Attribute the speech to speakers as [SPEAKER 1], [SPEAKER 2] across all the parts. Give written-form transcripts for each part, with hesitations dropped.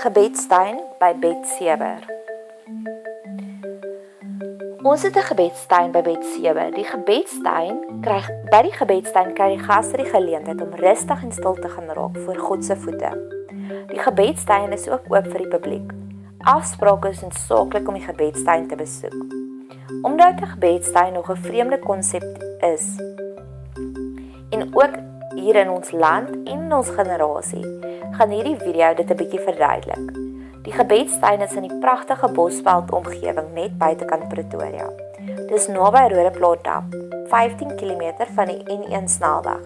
[SPEAKER 1] gebedstuin by Betsewer. Ons het 'n gebedstuin by Betsewer. By die gebedstuin kry die gaste die geleentheid om rustig en stil te gaan raak voor God se voete. Die gebedstuin is ook oop vir die publiek. Afsprake is noodsaaklik om die gebedstuin te besoek. Omdat 'n gebedstuin nog 'n vreemde konsep is, en ook hier in ons land en in ons generasie, gaan hierdie video dit 'n bietjie verduidelik. Die gebedstuin is in die pragtige Bosveld omgewing net buitekant Pretoria. Dis naby Roodeplaat, 15 km van die N1 snelweg,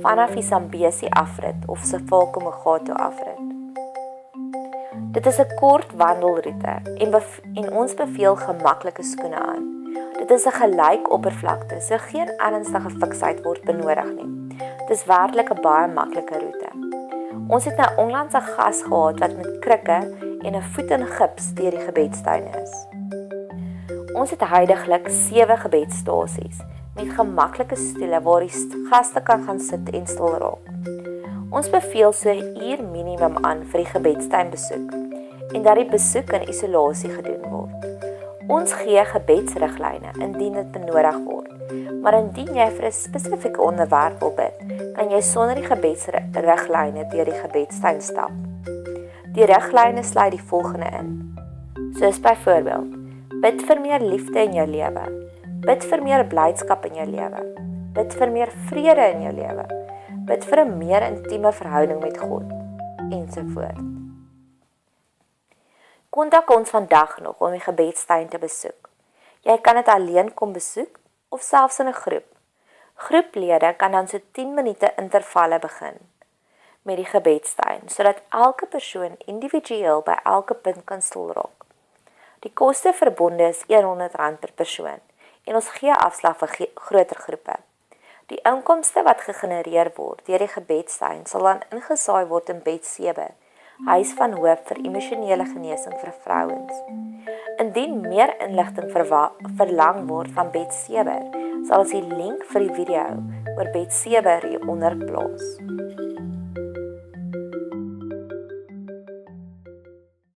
[SPEAKER 1] vanaf die Zambesi afrit of Sefako Mogato afrit. Dit is 'n kort wandelroete en ons beveel gemaklike skoene aan. Dit is 'n gelyk oppervlakte, so geen ernstige fiksheid word benodig nie. Dit is werklik 'n baie maklike roete. Ons het nou onlangs 'n gas gehad wat met krikke en 'n voet in gips deur die gebedstuin is. Ons het huidiglik 7 gebedstasies met gemaklike stoele waar die gaste kan gaan sit en stil raak. Ons beveel so 'n uur minimum aan vir die gebedstuin besoek en dat die besoek in isolasie gedoen word. Ons gee gebedsriglyne indien dit benodig word, maar indien jy vir 'n spesifieke onderwerp wil bid, kan jy sonder die gebedsriglyne deur die gebedstuin stap. Die riglyne sluit die volgende in, soos byvoorbeeld: bid vir meer liefde in jou lewe, bid vir meer blydskap in jou lewe, bid vir meer vrede in jou lewe, bid vir 'n meer intieme verhouding met God, ensovoorts. Kontak ons vandag nog om die gebedstuin te besoek. Jy kan dit alleen kom besoek of selfs in 'n groep. Groeplede kan dan so 10 minute intervalle begin met die gebedstuin, sodat elke persoon individueel by elke punt kan stil raak. Die koste verbonde is R100 per persoon en ons gee afslag vir groter groepe. Die inkomste wat gegenereer word deur die gebedstuin sal dan ingesaai word in Betsewer, Huis van Hoop vir emosionele genesing vir vrouens. Indien meer inligting verlang word van Betsewer, sal ons die link vir die video oor Betsewer hieronder plaas.